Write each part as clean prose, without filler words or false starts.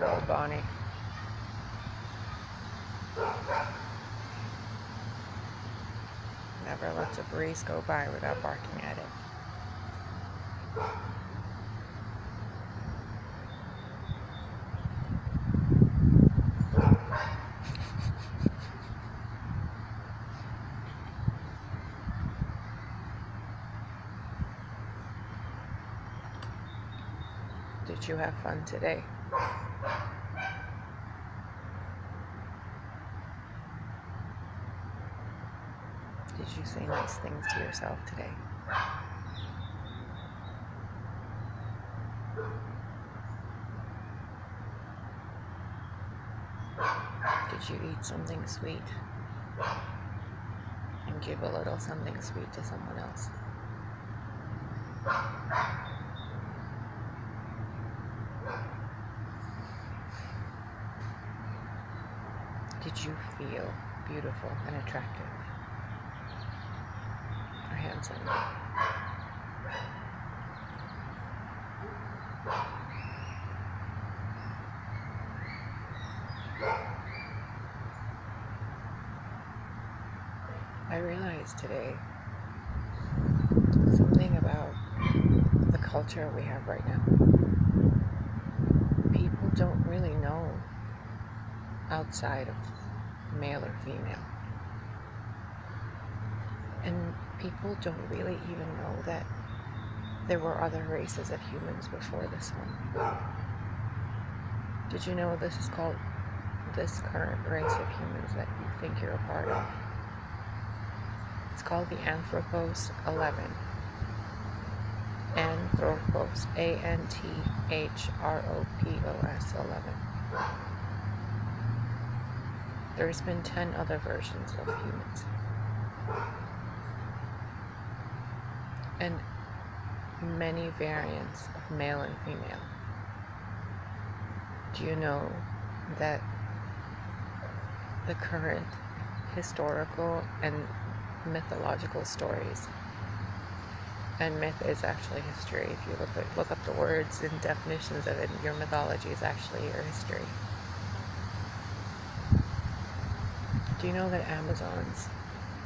old Bonnie. Never lets a breeze go by without barking at it. Did you have fun today? Did you say nice things to yourself today? Did you eat something sweet and give a little something sweet to someone else? Did you feel beautiful and attractive or handsome? I realized today something about the culture we have right now. People don't really know outside of male or female. And people don't really even know that there were other races of humans before this one. Did you know this is called, this current race of humans that you think you're a part of? It's called the Anthropos 11. Anthropos, Anthropos 11. There's been 10 other versions of humans. And many variants of male and female. Do you know that the current historical and mythological stories, and myth is actually history, if you look up the words and definitions of it, your mythology is actually your history. Do you know that Amazons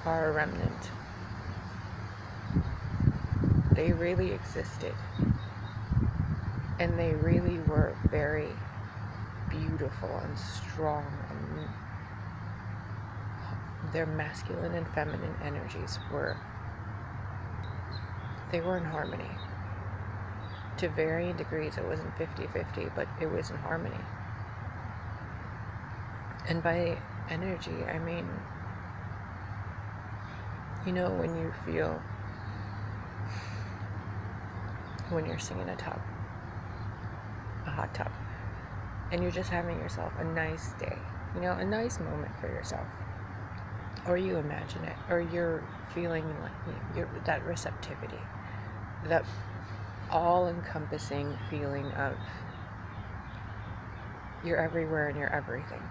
are a remnant? They really existed, and they really were very beautiful and strong, and their masculine and feminine energies were in harmony. To varying degrees, it wasn't 50-50, but it was in harmony. And by energy, I mean, you know, when you feel, when you're sitting in a hot tub, and you're just having yourself a nice day, you know, a nice moment for yourself, or you imagine it, or you're feeling like that receptivity, that all-encompassing feeling of you're everywhere and you're everything.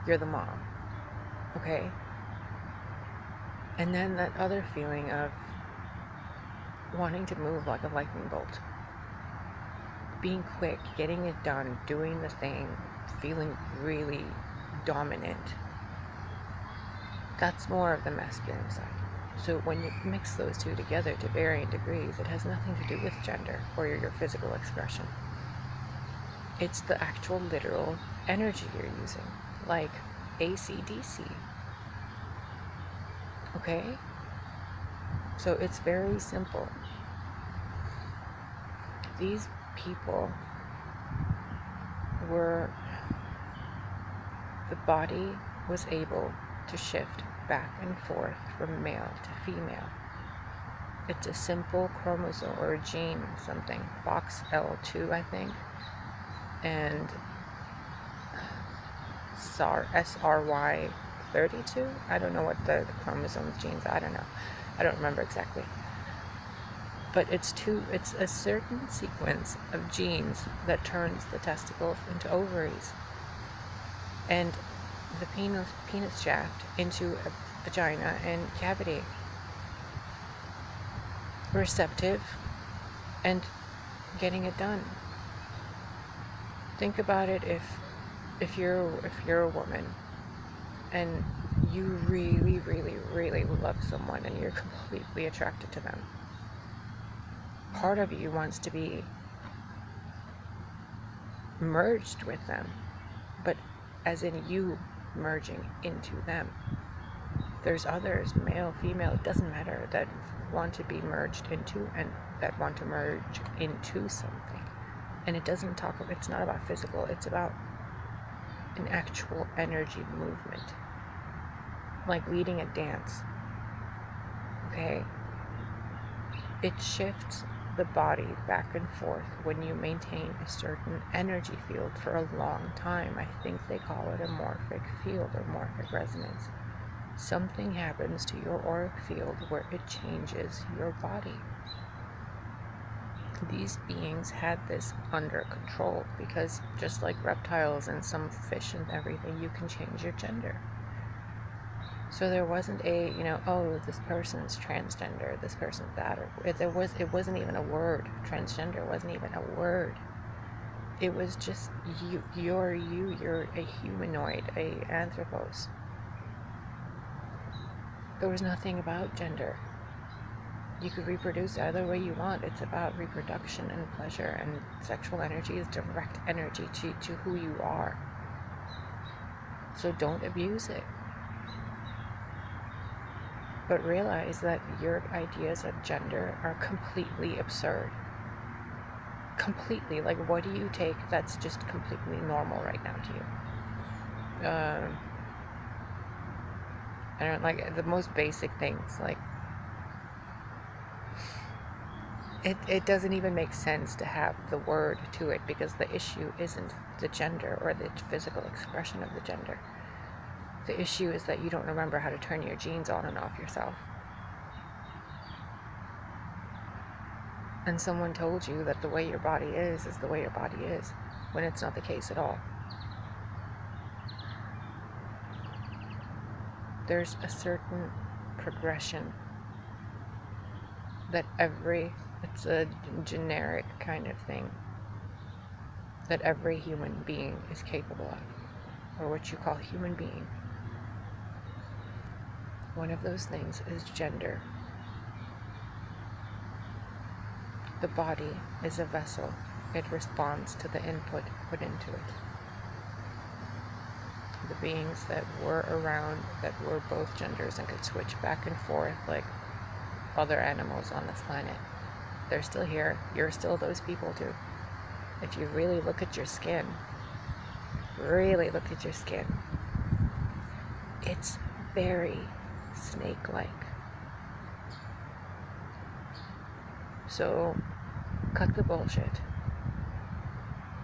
You're the mom, okay? And then that other feeling of wanting to move like a lightning bolt, being quick, getting it done, doing the thing, feeling really dominant. That's more of the masculine side. So when you mix those two together to varying degrees, it has nothing to do with gender or your physical expression. It's the actual literal energy you're using, like AC/DC. Okay? So it's very simple. These people were, the body was able to shift back and forth from male to female. It's a simple chromosome or a gene, something, FOXL2, I think, and SRY32. I don't know what the chromosomes genes, I don't know. I don't remember exactly. But it's a certain sequence of genes that turns the testicles into ovaries, and the penis shaft into a vagina and cavity. Receptive and getting it done. Think about it if you're a woman and you really, really, really love someone and you're completely attracted to them. Part of you wants to be merged with them, but as in you merging into them. There's others, male, female, it doesn't matter, that want to be merged into and that want to merge into something. And it's not about physical, it's about an actual energy movement. Like leading a dance. Okay? It shifts the body back and forth when you maintain a certain energy field for a long time. I think they call it a morphic field or morphic resonance. Something happens to your auric field where it changes your body. These beings had this under control because just like reptiles and some fish and everything, you can change your gender. So there wasn't a, oh, this person's transgender, this person's that, or it wasn't even a word. Transgender wasn't even a word. It was just you're a humanoid, a anthropos. There was nothing about gender. You could reproduce either way you want. It's about reproduction and pleasure, and sexual energy is direct energy to who you are. So don't abuse it. But realize that your ideas of gender are completely absurd. Completely. Like, what do you take that's just completely normal right now to you? I don't like the most basic things. Like, it doesn't even make sense to have the word to it because the issue isn't the gender or the physical expression of the gender. The issue is that you don't remember how to turn your genes on and off yourself. And someone told you that the way your body is the way your body is, when it's not the case at all. There's a certain progression that it's a generic kind of thing, that every human being is capable of, or what you call human being. One of those things is gender. The body is a vessel. It responds to the input put into it. The beings that were around, that were both genders and could switch back and forth like other animals on this planet, they're still here. You're still those people too. If you really look at your skin, it's very snake-like. So cut the bullshit.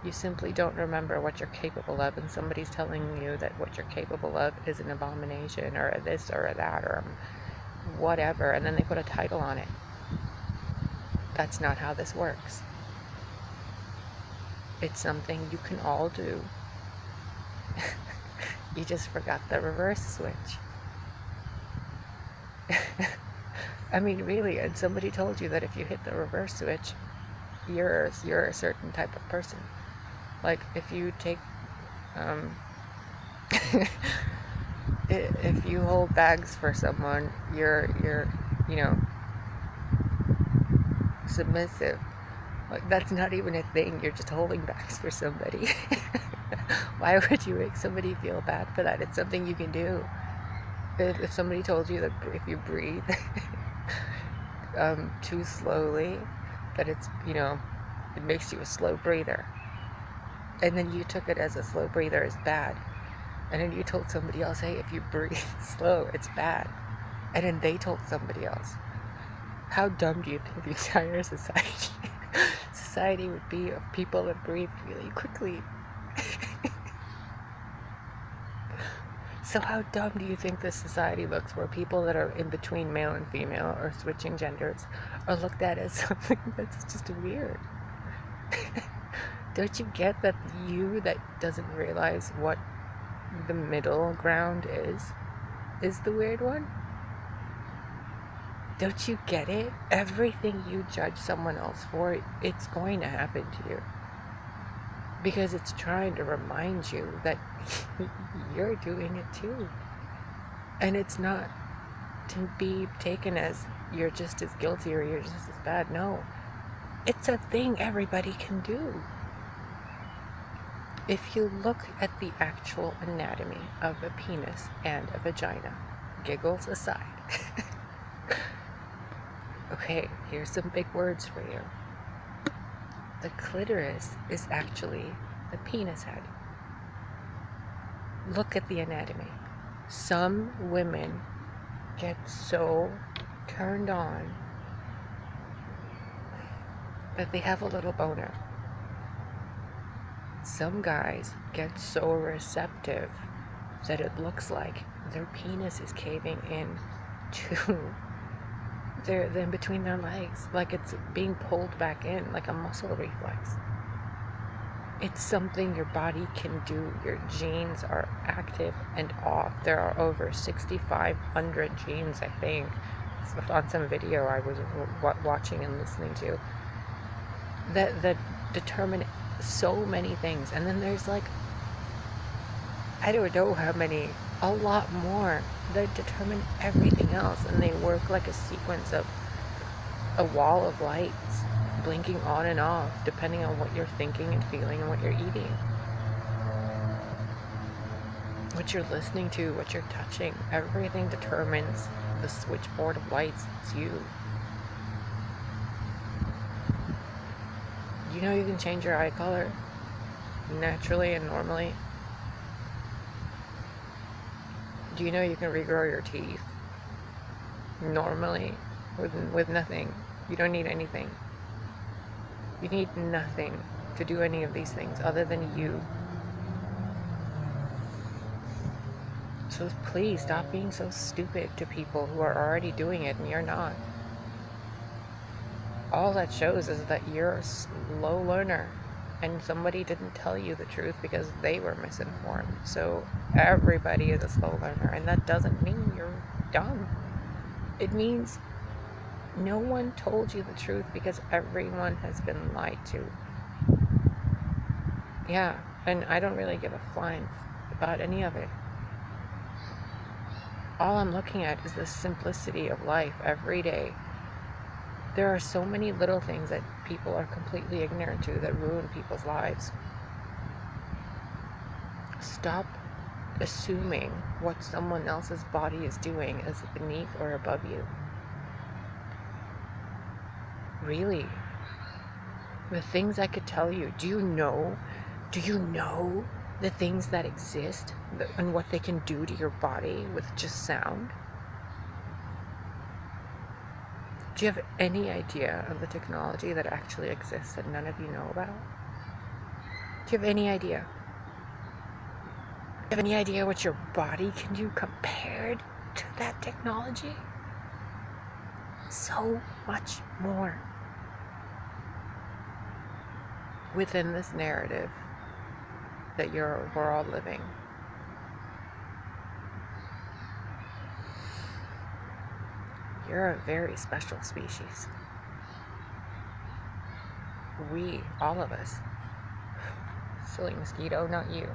You simply don't remember what you're capable of, and somebody's telling you that what you're capable of is an abomination or a this or a that or whatever, and then they put a title on it. That's not how this works. It's something you can all do. You just forgot the reverse switch. I mean, really, and somebody told you that if you hit the reverse switch, you're a certain type of person. Like, if you take, if you hold bags for someone, you're submissive. Like, that's not even a thing. You're just holding bags for somebody. Why would you make somebody feel bad for that? It's something you can do. If somebody told you that if you breathe too slowly, that it's, it makes you a slow breather. And then you took it as a slow breather is bad. And then you told somebody else, hey, if you breathe slow, it's bad. And then they told somebody else. How dumb do you think the entire society would be of people that breathe really quickly? So how dumb do you think this society looks, where people that are in between male and female or switching genders are looked at as something that's just weird? Don't you get that you that doesn't realize what the middle ground is the weird one? Don't you get it? Everything you judge someone else for, it's going to happen to you. because it's trying to remind you that you're doing it too. And it's not to be taken as you're just as guilty or you're just as bad. No, it's a thing everybody can do. If you look at the actual anatomy of a penis and a vagina, giggles aside, okay, here's some big words for you. The clitoris is actually the penis head. Look at the anatomy. Some women get so turned on that they have a little boner. Some guys get so receptive that it looks like their penis is caving in to in between their legs, like it's being pulled back in, like a muscle reflex. It's something your body can do. Your genes are active and off. There are over 6,500 genes, I think, on some video I was watching and listening to, that determine so many things. And then there's like, I don't know how many, a lot more that determine everything else, and they work like a sequence of a wall of lights blinking on and off depending on what you're thinking and feeling and what you're eating, what you're listening to, what you're touching. Everything determines the switchboard of lights. It's you. You know you can change your eye color naturally and normally? Do you know you can regrow your teeth normally with nothing? You don't need anything. You need nothing to do any of these things other than you. So please stop being so stupid to people who are already doing it and you're not. All that shows is that you're a slow learner and somebody didn't tell you the truth because they were misinformed. So everybody is a slow learner, and that doesn't mean you're dumb. It means no one told you the truth because everyone has been lied to. Yeah, and I don't really give a flying about any of it. All I'm looking at is the simplicity of life every day. There are so many little things that people are completely ignorant to that ruin people's lives. Stop assuming what someone else's body is doing is beneath or above you. Really. The things I could tell you, do you know the things that exist and what they can do to your body with just sound? Do you have any idea of the technology that actually exists that none of you know about? Do you have any idea? Do you have any idea what your body can do compared to that technology? So much more. Within this narrative that we're all living. You're a very special species. We, all of us. Silly mosquito, not you.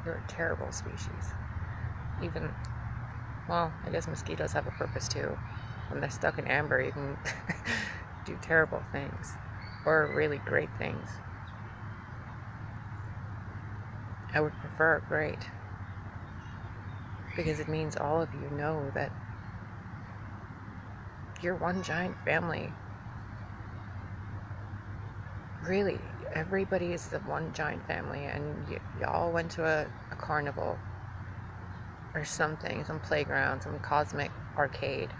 You're a terrible species. Well, I guess mosquitoes have a purpose too. When they're stuck in amber, you can do terrible things. Or really great things. I would prefer great. Because it means all of you know that you're one giant family. Really, everybody is the one giant family, and y'all went to a carnival or something, some playground, some cosmic arcade.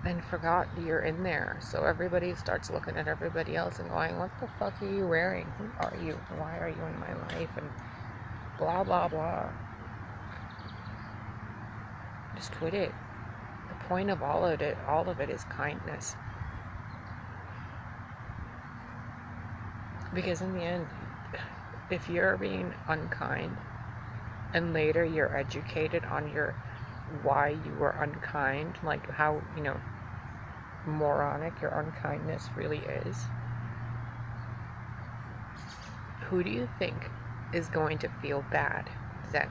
And forgot you're in there. So everybody starts looking at everybody else and going, what the fuck are you wearing? Who are you? Why are you in my life? And blah, blah, blah. Just quit it. The point of all of it is kindness. Because in the end, if you're being unkind and later you're educated on why you were unkind, like how, moronic your unkindness really is, who do you think is going to feel bad then?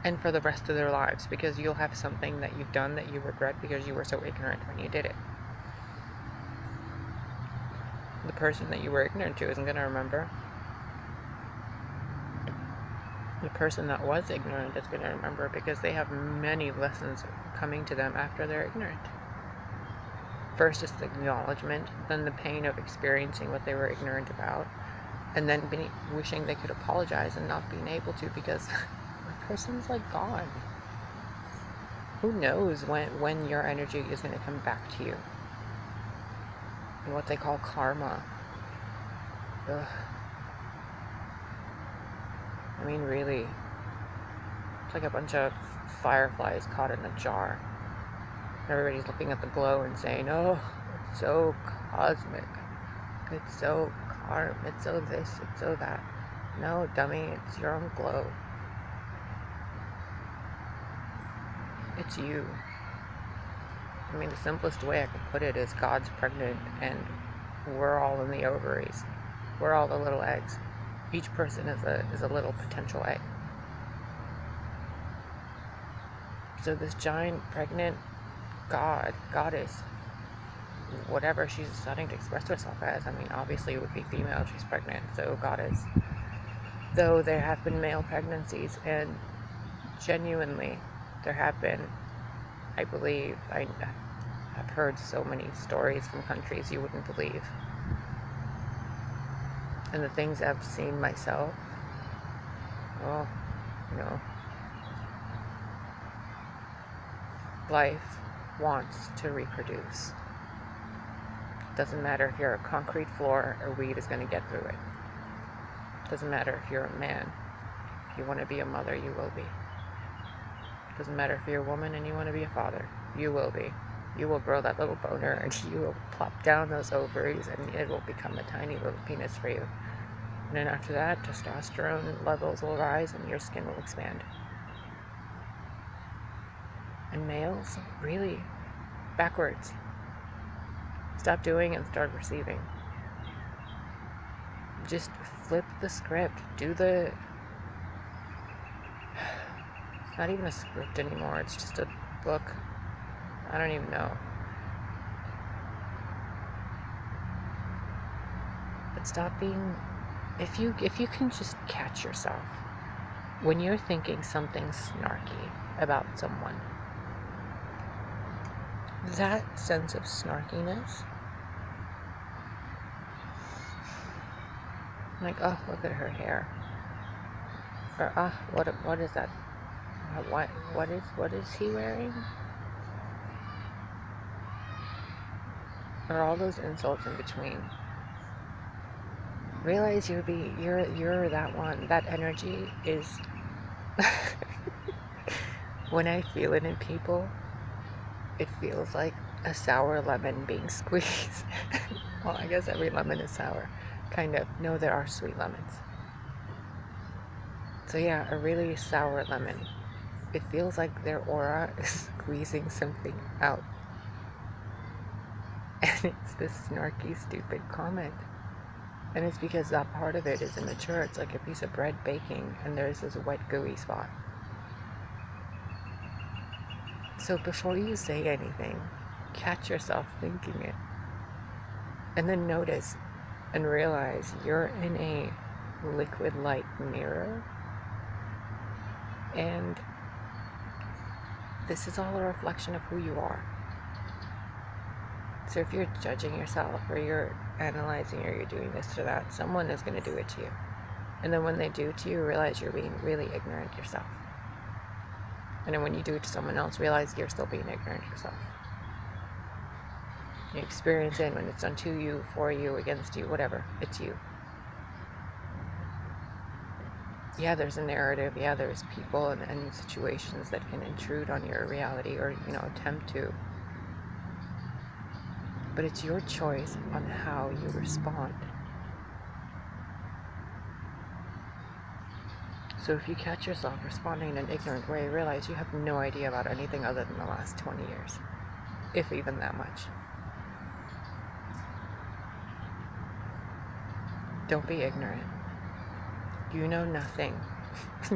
And for the rest of their lives, because you'll have something that you've done that you regret because you were so ignorant when you did it. The person that you were ignorant to isn't going to remember. The person that was ignorant is going to remember, because they have many lessons coming to them after they're ignorant. First is the acknowledgement, then the pain of experiencing what they were ignorant about, and then wishing they could apologize and not being able to, because the person's like gone. Who knows when your energy is going to come back to you? And what they call karma. Ugh. I mean, really. It's like a bunch of fireflies caught in a jar. Everybody's looking at the glow and saying, oh, it's so cosmic. It's so karma. It's so this. It's so that. No, dummy. It's your own glow. It's you. I mean, the simplest way I could put it is God's pregnant and we're all in the ovaries. We're all the little eggs. Each person is a little potential egg. So this giant pregnant goddess, whatever she's starting to express herself as, I mean, obviously it would be female, she's pregnant, so goddess. Though there have been male pregnancies, and genuinely there have been, I believe, I've heard so many stories from countries you wouldn't believe. And the things I've seen myself, oh, no. Life wants to reproduce. Doesn't matter if you're a concrete floor, a weed is going to get through it. Doesn't matter if you're a man. If you want to be a mother, you will be. Doesn't matter if you're a woman and you want to be a father, you will be. You will grow that little boner and you will plop down those ovaries and it will become a tiny little penis for you. And then after that, testosterone levels will rise and your skin will expand. And males, really, backwards. Stop doing and start receiving. Just flip the script. It's not even a script anymore, it's just a book. I don't even know. But stop being, if you can just catch yourself when you're thinking something snarky about someone, that sense of snarkiness, like, oh, look at her hair, or what is that? What is he wearing? Or all those insults in between. Realize you're that one. That energy is when I feel it in people, it feels like a sour lemon being squeezed. Well, I guess every lemon is sour. Kind of. No, there are sweet lemons. So yeah, a really sour lemon. It feels like their aura is squeezing something out. And it's this snarky, stupid comment. And it's because that part of it is immature. It's like a piece of bread baking and there's this wet, gooey spot. So before you say anything, catch yourself thinking it. And then notice and realize you're in a liquid light mirror. And this is all a reflection of who you are. So if you're judging yourself or you're analyzing or you're doing this or that, someone is going to do it to you. And then when they do it to you, realize you're being really ignorant yourself. And then when you do it to someone else, realize you're still being ignorant yourself. You experience it when it's done to you, for you, against you, whatever. It's you. Yeah, there's a narrative. Yeah, there's people and situations that can intrude on your reality or, attempt to. But it's your choice on how you respond. So if you catch yourself responding in an ignorant way, realize you have no idea about anything other than the last 20 years. if even that much. Don't be ignorant. You know nothing.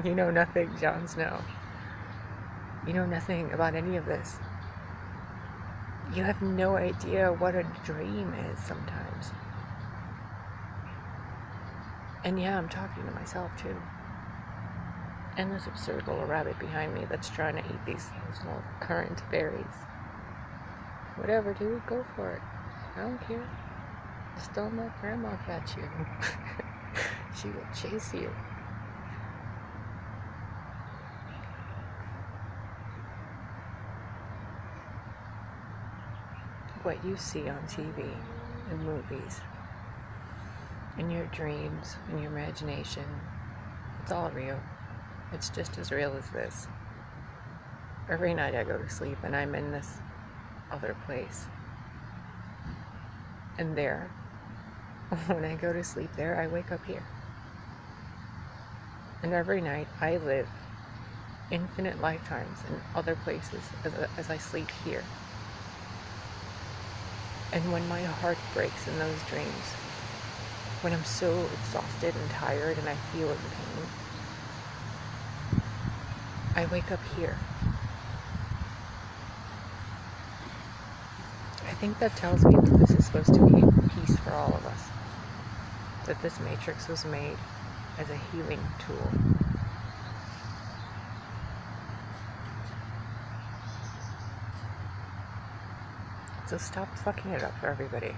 You know nothing, Jon Snow. You know nothing about any of this. You have no idea what a dream is sometimes. And yeah, I'm talking to myself too. And this absurd little rabbit behind me that's trying to eat these little currant berries. Whatever, dude, go for it. I don't care. Just don't let grandma catch you. She will chase you. What you see on TV, in movies, in your dreams, in your imagination, it's all real. It's just as real as this. Every night I go to sleep and I'm in this other place. And there, when I go to sleep there, I wake up here. And every night I live infinite lifetimes in other places as I sleep here. And when my heart breaks in those dreams, when I'm so exhausted and tired and I feel in pain, I wake up here. I think that tells me that this is supposed to be peace for all of us. That this matrix was made as a healing tool. So stop fucking it up for everybody.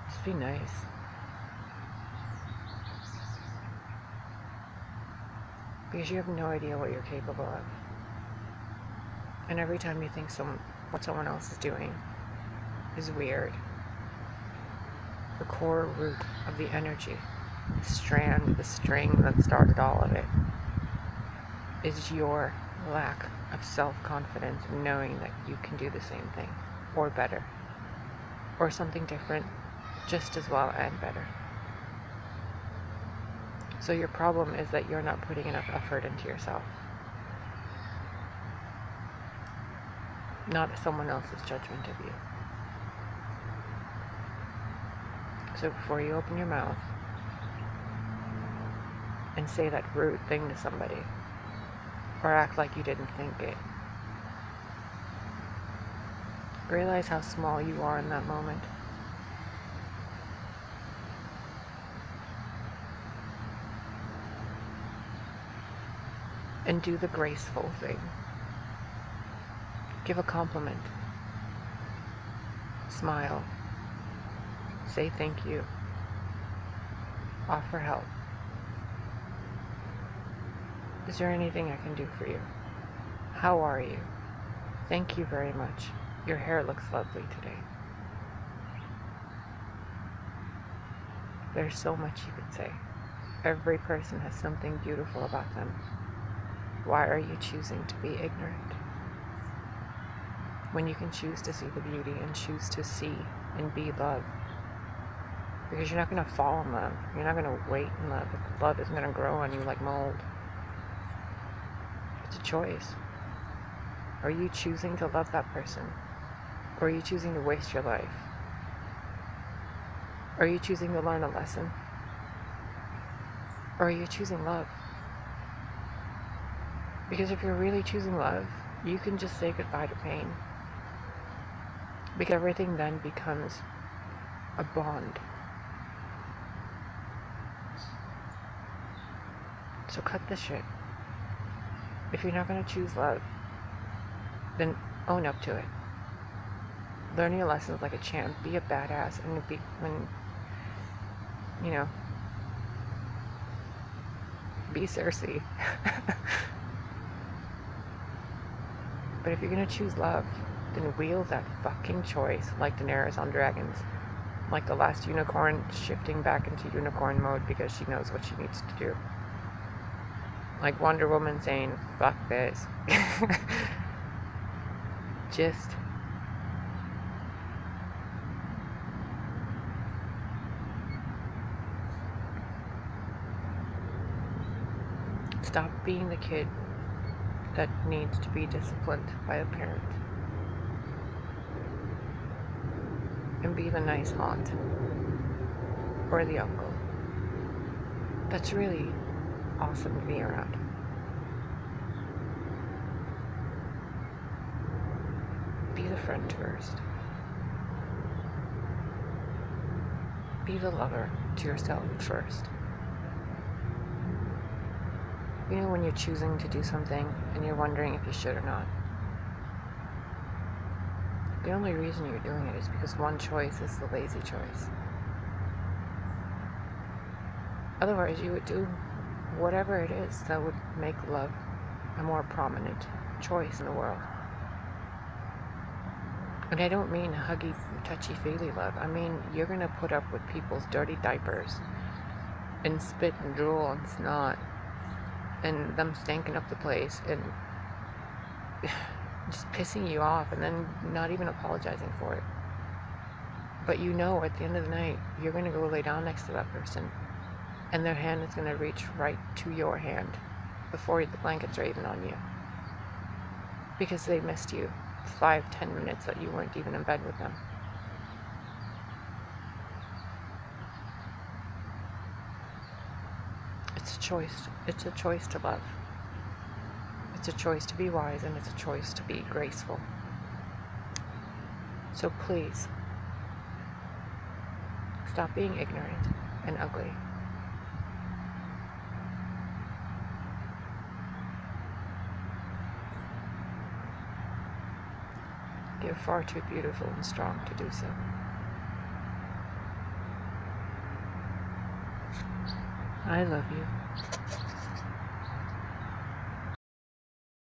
Just be nice. Because you have no idea what you're capable of. And every time you think what someone else is doing is weird, the core root of the energy, the strand, the string that started all of it, is your lack of self-confidence in knowing that you can do the same thing, or better, or something different, just as well and better. So your problem is that you're not putting enough effort into yourself, not someone else's judgment of you. So before you open your mouth and say that rude thing to somebody, or act like you didn't think it, realize how small you are in that moment. And do the graceful thing. Give a compliment. Smile. Say thank you. Offer help. Is there anything I can do for you? How are you? Thank you very much. Your hair looks lovely today. There's so much you could say. Every person has something beautiful about them. Why are you choosing to be ignorant? When you can choose to see the beauty and choose to see and be love. Because you're not going to fall in love. You're not going to wait in love. Love isn't going to grow on you like mold. It's a choice. Are you choosing to love that person? Or are you choosing to waste your life? Are you choosing to learn a lesson? Or are you choosing love? Because if you're really choosing love, you can just say goodbye to pain. Because everything then becomes a bond. So cut the shit. If you're not going to choose love, then own up to it. Learn your lessons like a champ. Be a badass and be Cersei. But if you're going to choose love, then wield that fucking choice like Daenerys on dragons. Like the last unicorn shifting back into unicorn mode because she knows what she needs to do. Like Wonder Woman saying, fuck this. Just stop being the kid that needs to be disciplined by a parent. and be the nice aunt or the uncle. That's really awesome to be around. Be the friend first. Be the lover to yourself first. You know when you're choosing to do something and you're wondering if you should or not? The only reason you're doing it is because one choice is the lazy choice. Otherwise, you would do whatever it is that would make love a more prominent choice in the world. And I don't mean huggy, touchy-feely love. I mean, you're going to put up with people's dirty diapers and spit and drool and snot and them stanking up the place and just pissing you off and then not even apologizing for it. But you know at the end of the night, you're going to go lay down next to that person and their hand is going to reach right to your hand before the blankets are even on you. Because they missed you 5-10 minutes that you weren't even in bed with them. It's a choice. It's a choice to love. It's a choice to be wise, and it's a choice to be graceful. So please, stop being ignorant and ugly. You're far too beautiful and strong to do so. I love you.